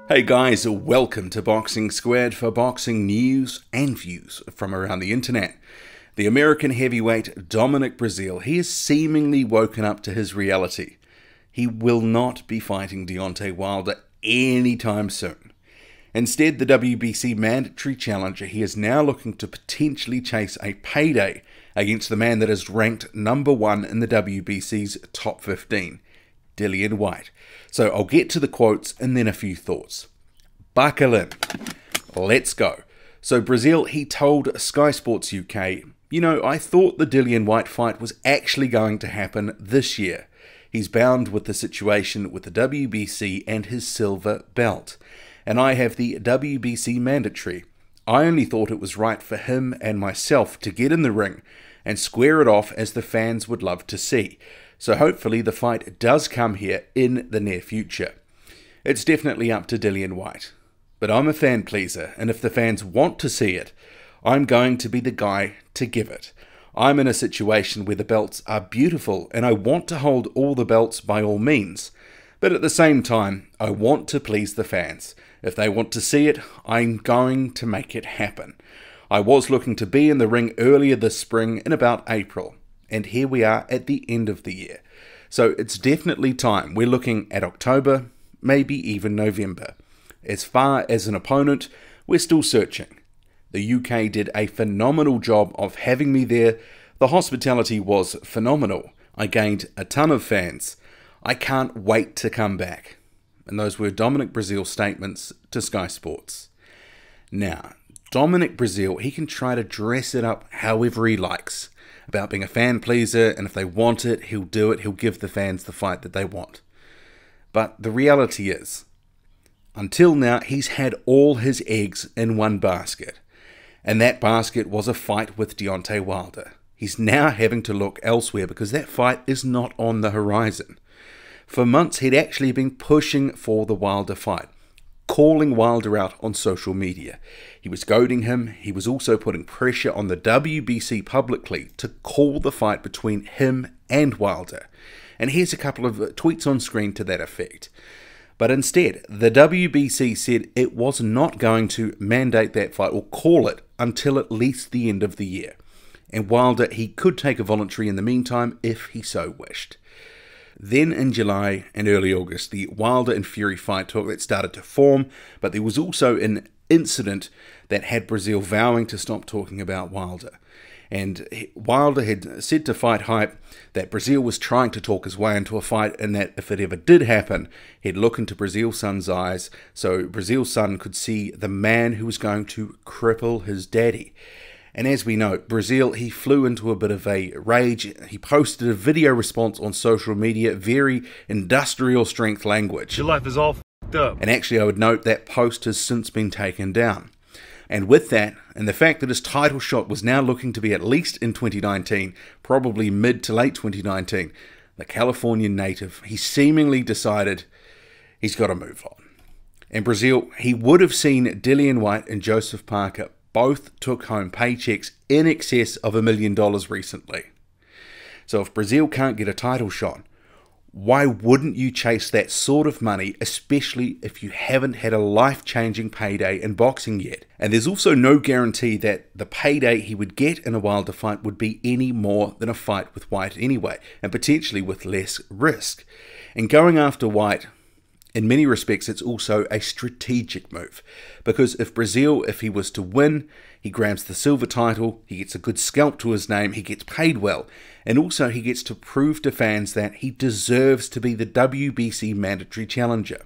Hey guys, welcome to Boxing Squared for boxing news and views from around the internet. The American heavyweight Dominic Breazeale, he has seemingly woken up to his reality. He will not be fighting Deontay Wilder anytime soon. Instead, the WBC mandatory challenger, he is now looking to potentially chase a payday against the man that is ranked #1 in the WBC's top 15. Dillian Whyte. So I'll get to the quotes and then a few thoughts. Buckle in. Let's go. So Breazeale, he told Sky Sports UK, I thought the Dillian Whyte fight was actually going to happen this year. He's bound with the situation with the WBC and his silver belt. And I have the WBC mandatory. I only thought it was right for him and myself to get in the ring and square it off as the fans would love to see. So hopefully the fight does come here in the near future. It's definitely up to Dillian Whyte. But I'm a fan pleaser, and if the fans want to see it, I'm going to be the guy to give it. I'm in a situation where the belts are beautiful, and I want to hold all the belts by all means. But at the same time, I want to please the fans. If they want to see it, I'm going to make it happen. I was looking to be in the ring earlier this spring in about April. And here we are at the end of the year. So it's definitely time. We're looking at October, maybe even November. As far as an opponent, we're still searching. The UK did a phenomenal job of having me there. The hospitality was phenomenal. I gained a ton of fans. I can't wait to come back. And those were Dominic Breazeale's statements to Sky Sports. Now, Dominic Breazeale, he can try to dress it up however he likes. About being a fan pleaser, and if they want it, he'll do it. He'll give the fans the fight that they want. But the reality is, until now, he's had all his eggs in one basket. And that basket was a fight with Deontay Wilder. He's now having to look elsewhere because that fight is not on the horizon. For months, he'd actually been pushing for the Wilder fight, calling Wilder out on social media. He was goading him. He was also putting pressure on the WBC publicly to call the fight between him and Wilder. And here's a couple of tweets on screen to that effect. But instead, the WBC said it was not going to mandate that fight or call it until at least the end of the year. And Wilder, he could take a voluntary in the meantime if he so wished. Then in July and early August, the Wilder and Fury fight talk that started to form, but there was also an incident that had Breazeale vowing to stop talking about Wilder. And Wilder had said to Fight Hype that Breazeale was trying to talk his way into a fight, and that if it ever did happen, he'd look into Breazeale's son's eyes so Breazeale's son could see the man who was going to cripple his daddy. And as we know, Breazeale, he flew into a bit of a rage. He posted a video response on social media, very industrial strength language. Your life is all f***ed up. And actually, I would note that post has since been taken down. And with that, and the fact that his title shot was now looking to be at least in 2019, probably mid to late 2019, the Californian native, he seemingly decided he's got to move on. And Breazeale, he would have seen Dillian Whyte and Joseph Parker both took home paychecks in excess of $1 million recently. So if Breazeale can't get a title shot, why wouldn't you chase that sort of money, especially if you haven't had a life-changing payday in boxing yet? And there's also no guarantee that the payday he would get in a Wilder fight would be any more than a fight with Whyte anyway, and potentially with less risk. And going after Whyte, in many respects, it's also a strategic move. Because if Breazeale, if he was to win, he grabs the silver title, he gets a good scalp to his name, he gets paid well, and also he gets to prove to fans that he deserves to be the WBC mandatory challenger.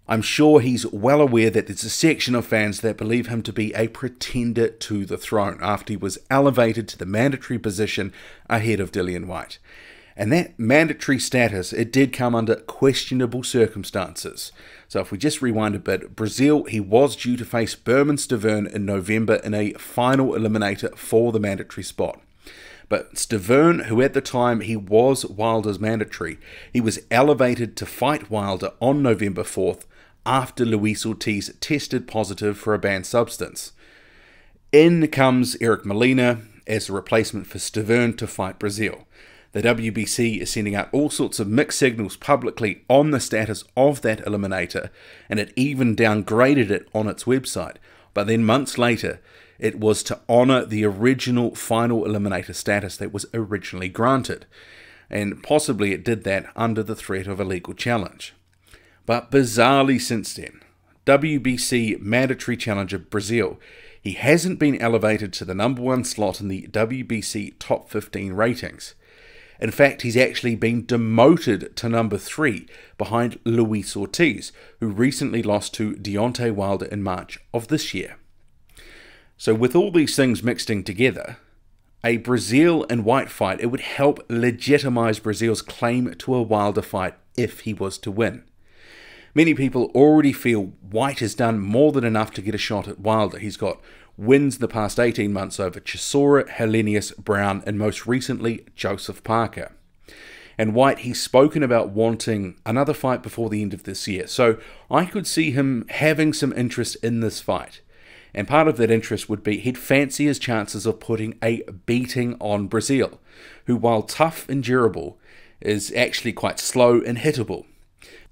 I'm sure he's well aware that there's a section of fans that believe him to be a pretender to the throne after he was elevated to the mandatory position ahead of Dillian Whyte. And that mandatory status, it did come under questionable circumstances. So if we just rewind a bit, Breazeale, he was due to face Berman Stiverne in November in a final eliminator for the mandatory spot. But Stiverne, who at the time he was Wilder's mandatory, he was elevated to fight Wilder on November 4th after Luis Ortiz tested positive for a banned substance. In comes Eric Molina as a replacement for Stiverne to fight Breazeale. The WBC is sending out all sorts of mixed signals publicly on the status of that eliminator, and it even downgraded it on its website. But then months later, it was to honour the original final eliminator status that was originally granted. And possibly it did that under the threat of a legal challenge. But bizarrely since then, WBC mandatory challenger Breazeale, he hasn't been elevated to the #1 slot in the WBC top 15 ratings. In fact, he's actually been demoted to #3 behind Luis Ortiz, who recently lost to Deontay Wilder in March of this year. So with all these things mixing together, a Breazeale and Whyte fight, it would help legitimize Breazeale's claim to a Wilder fight if he was to win. Many people already feel Whyte has done more than enough to get a shot at Wilder. He's got wins the past 18 months over Chisora, Helenius, Brown, and most recently, Joseph Parker. And Whyte, he's spoken about wanting another fight before the end of this year. So I could see him having some interest in this fight. And part of that interest would be he'd fancy his chances of putting a beating on Breazeale, who, while tough and durable, is actually quite slow and hittable.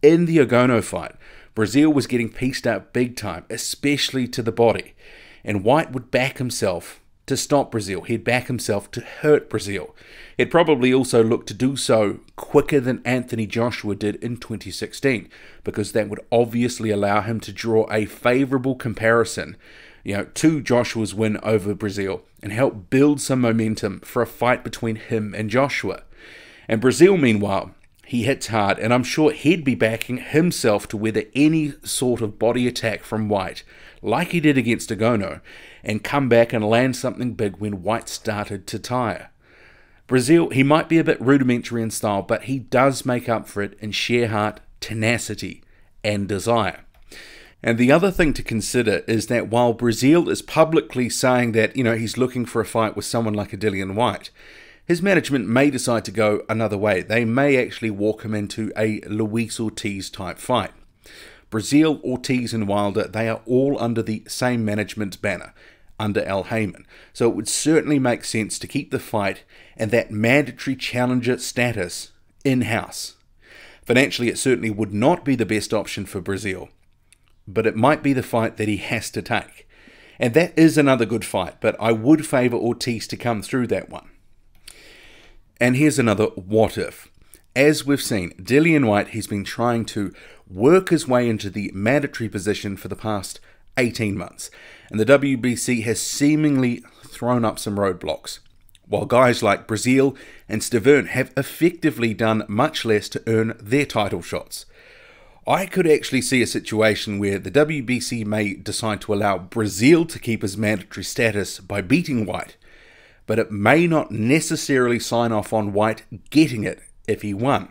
In the Ogono fight, Breazeale was getting pieced up big time, especially to the body. And Whyte would back himself to stop Breazeale. He'd back himself to hurt Breazeale. He'd probably also look to do so quicker than Anthony Joshua did in 2016, because that would obviously allow him to draw a favourable comparison, to Joshua's win over Breazeale and help build some momentum for a fight between him and Joshua. And Breazeale, meanwhile, he hits hard, and I'm sure he'd be backing himself to weather any sort of body attack from Whyte, like he did against Ogono, and come back and land something big when Whyte started to tire. Breazeale, he might be a bit rudimentary in style, but he does make up for it in sheer heart, tenacity, and desire. And the other thing to consider is that while Breazeale is publicly saying that, he's looking for a fight with someone like a Dillian Whyte, his management may decide to go another way. They may actually walk him into a Luis Ortiz type fight. Breazeale, Ortiz and Wilder, they are all under the same management banner, under Al Heyman. So it would certainly make sense to keep the fight and that mandatory challenger status in-house. Financially, it certainly would not be the best option for Breazeale, but it might be the fight that he has to take. And that is another good fight, but I would favour Ortiz to come through that one. And here's another what if. As we've seen, Dillian Whyte, he's been trying to work his way into the mandatory position for the past 18 months. And the WBC has seemingly thrown up some roadblocks, while guys like Breazeale and Stavern have effectively done much less to earn their title shots. I could actually see a situation where the WBC may decide to allow Breazeale to keep his mandatory status by beating Whyte, but it may not necessarily sign off on Whyte getting it if he won.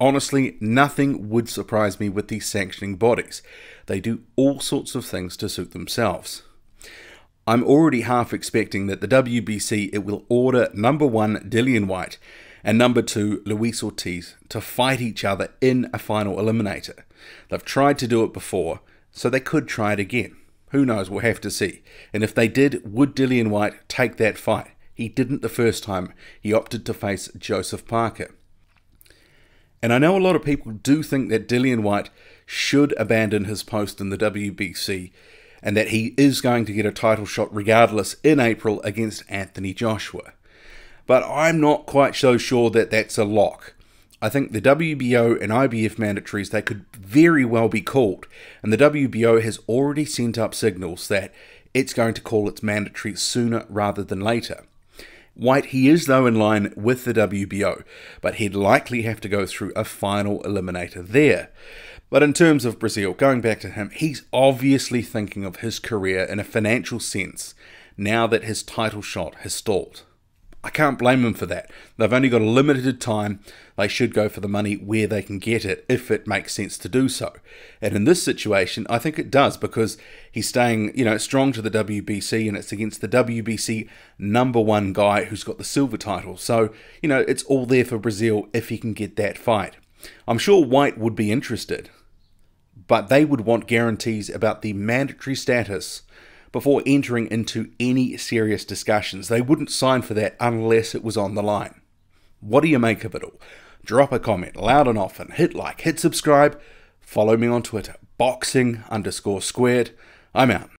Honestly, nothing would surprise me with these sanctioning bodies. They do all sorts of things to suit themselves. I'm already half expecting that the WBC, it will order #1 Dillian Whyte and #2 Luis Ortiz to fight each other in a final eliminator. They've tried to do it before, so they could try it again. Who knows, we'll have to see. And if they did, would Dillian Whyte take that fight? He didn't the first time. He opted to face Joseph Parker. And I know a lot of people do think that Dillian Whyte should abandon his post in the WBC and that he is going to get a title shot regardless in April against Anthony Joshua. But I'm not quite so sure that that's a lock. I think the WBO and IBF mandatories, they could very well be called, and the WBO has already sent up signals that it's going to call its mandatory sooner rather than later. Whyte, he is though in line with the WBO, but he'd likely have to go through a final eliminator there. But in terms of Breazeale, going back to him, he's obviously thinking of his career in a financial sense now that his title shot has stalled. I can't blame him for that. They've only got a limited time. They should go for the money where they can get it, if it makes sense to do so. And in this situation, I think it does, because he's staying, strong to the WBC, and it's against the WBC #1 guy who's got the silver title. So, it's all there for Breazeale if he can get that fight. I'm sure Whyte would be interested, but they would want guarantees about the mandatory status before entering into any serious discussions. They wouldn't sign for that unless it was on the line. What do you make of it all? Drop a comment loud and often, hit like, hit subscribe, follow me on Twitter, boxing_squared. I'm out.